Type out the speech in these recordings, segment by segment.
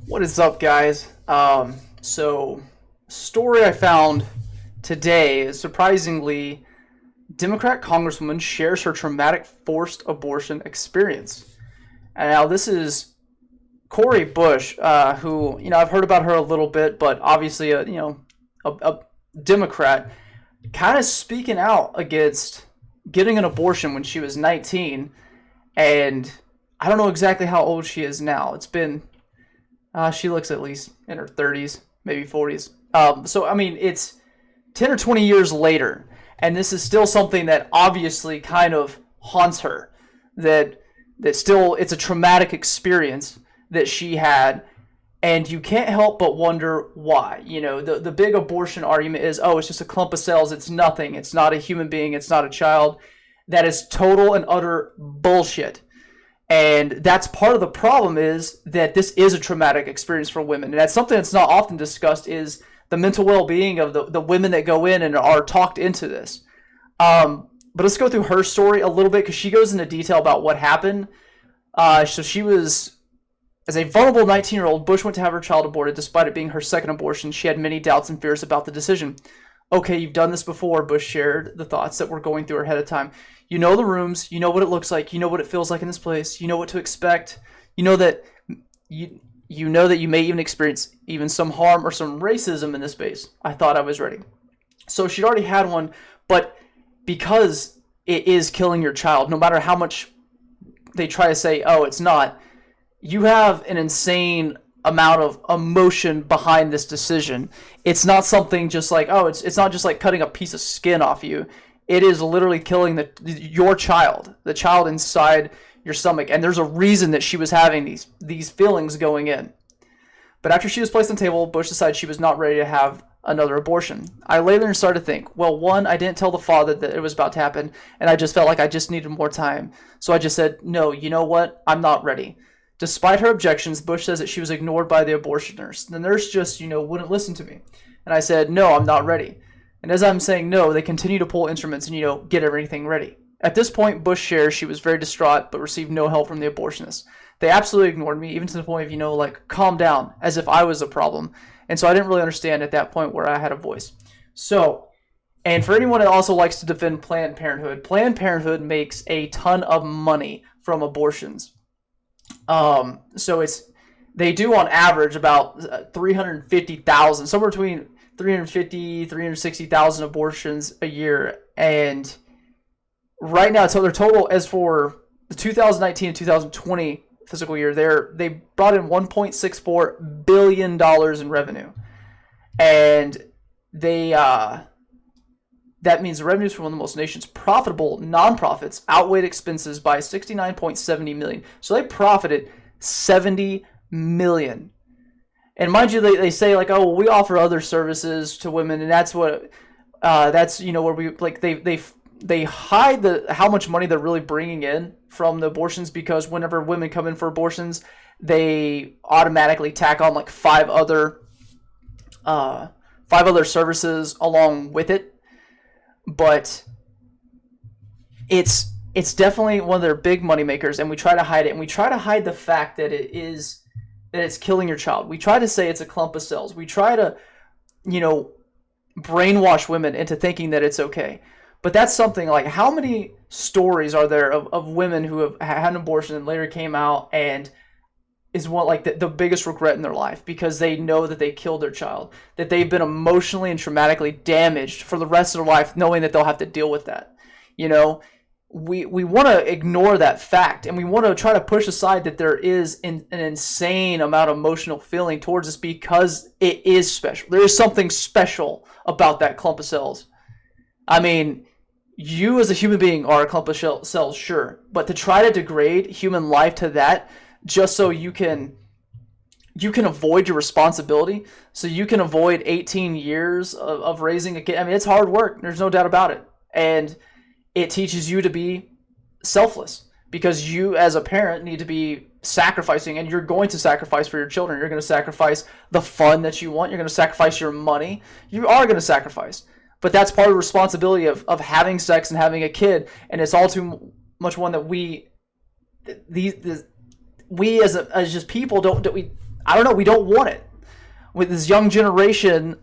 What is up, guys? Story I found today is surprisingly, Democrat Congresswoman shares her traumatic forced abortion experience. And now this is Cori Bush, who I've heard about her a little bit, but obviously a Democrat, kind of speaking out against getting an abortion when she was 19, and I don't know exactly how old she is now. It's been she looks at least in her 30s, maybe 40s. I mean, it's 10 or 20 years later, and this is still something that obviously kind of haunts her. That still, it's a traumatic experience that she had, and you can't help but wonder why. The big abortion argument is, oh, it's just a clump of cells. It's nothing. It's not a human being. It's not a child. That is total and utter bullshit. And that's part of the problem, is that this is a traumatic experience for women. And that's something that's not often discussed, is the mental well-being of the women that go in and are talked into this. But let's go through her story a little bit, because she goes into detail about what happened. So she was, as a vulnerable 19-year-old, Bush went to have her child aborted. Despite it being her second abortion, she had many doubts and fears about the decision. Okay, you've done this before, Bush shared the thoughts that were going through her head of time. You know the rooms, you know what it looks like, you know what it feels like in this place, you know what to expect, you know that you know that you may even experience even some harm or some racism in this space. I thought I was ready. So she'd already had one, but because it is killing your child, no matter how much they try to say, oh, it's not, you have an insane amount of emotion behind this decision. It's not something just like, oh, it's not just like cutting a piece of skin off you. It is literally killing your child, the child inside your stomach. And there's a reason that she was having these feelings going in. But after she was placed on the table, Bush decided she was not ready to have another abortion. I later started to think, well, one, I didn't tell the father that it was about to happen, and I just felt like I just needed more time. So I just said, no, you know what? I'm not ready. Despite her objections, Bush says that she was ignored by the abortion nurse. The nurse just, wouldn't listen to me. And I said, no, I'm not ready. And as I'm saying no, they continue to pull instruments and, get everything ready. At this point, Bush shares she was very distraught but received no help from the abortionists. They absolutely ignored me, even to the point of, calm down, as if I was a problem. And so I didn't really understand at that point where I had a voice. So, and for anyone that also likes to defend Planned Parenthood makes a ton of money from abortions. They do on average about 350,000, somewhere between 350, 360,000 abortions a year. And right now, so their total, as for the 2019 and 2020 fiscal year, they brought in $1.64 billion in revenue. And that means the revenues from one of the most nation's profitable nonprofits outweighed expenses by 69.70 million. So they profited 70 million. And mind you, they say like, oh, well, we offer other services to women, and that's what where we they hide how much money they're really bringing in from the abortions, because whenever women come in for abortions, they automatically tack on like five other services along with it. But it's definitely one of their big money makers, and we try to hide it, and we try to hide the fact that it's killing your child. We try to say it's a clump of cells. We try to, brainwash women into thinking that it's okay. But that's something like, how many stories are there of women who have had an abortion and later came out and is the biggest regret in their life, because they know that they killed their child, that they've been emotionally and traumatically damaged for the rest of their life, knowing that they'll have to deal with that. We want to ignore that fact, and we want to try to push aside that there is an insane amount of emotional feeling towards this, because it is special. There is something special about that clump of cells. I mean, you as a human being are a clump of cells, sure, but to try to degrade human life to that just so you can avoid your responsibility, so you can avoid 18 years of raising a kid. I mean, it's hard work. There's no doubt about it. And it teaches you to be selfless, because you as a parent need to be sacrificing, and you're going to sacrifice for your children. You're going to sacrifice the fun that you want. You're going to sacrifice your money. You are going to sacrifice. But that's part of the responsibility of having sex and having a kid. And it's all too much one that we as just people don't we I don't know, we don't want it. With this young generation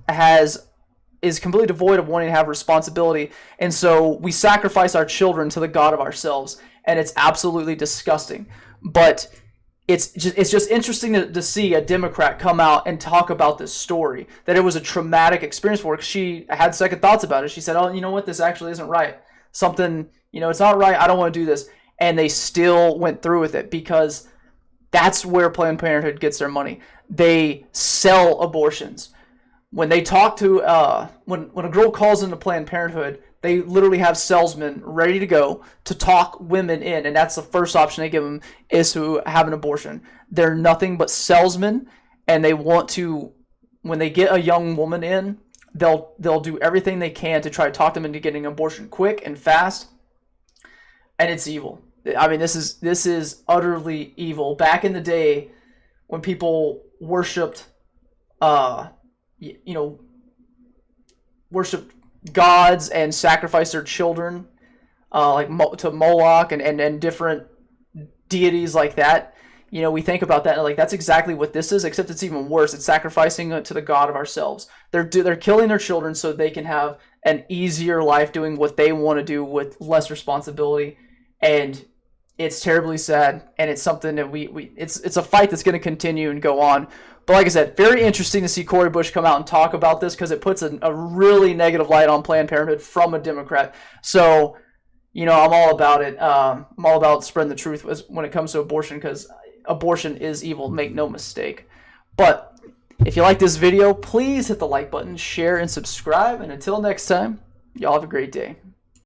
is completely devoid of wanting to have responsibility, and so we sacrifice our children to the god of ourselves, and it's absolutely disgusting. But it's just interesting to see a Democrat come out and talk about this story, that it was a traumatic experience for her. She had second thoughts about it. She said, oh, you know what, this actually isn't right. Something, it's not right. I don't want to do this. And they still went through with it, because that's where Planned Parenthood gets their money. They sell abortions. When they talk to, when a girl calls into Planned Parenthood, they literally have salesmen ready to go to talk women in, and that's the first option they give them, is to have an abortion. They're nothing but salesmen, and they want to, when they get a young woman in, they'll do everything they can to try to talk them into getting an abortion quick and fast, and it's evil. I mean, this is utterly evil. Back in the day, when people worshipped, worshipped gods and sacrificed their children, to Moloch and different deities like that. We think about that and like, that's exactly what this is, except it's even worse. It's sacrificing it to the god of ourselves. They're killing their children so they can have an easier life doing what they want to do with less responsibility, and it's terribly sad, and it's something that it's a fight that's going to continue and go on. But like I said, very interesting to see Cori Bush come out and talk about this, because it puts a really negative light on Planned Parenthood from a Democrat. So, I'm all about it. I'm all about spreading the truth when it comes to abortion, because abortion is evil, make no mistake. But if you like this video, please hit the like button, share, and subscribe. And until next time, y'all have a great day.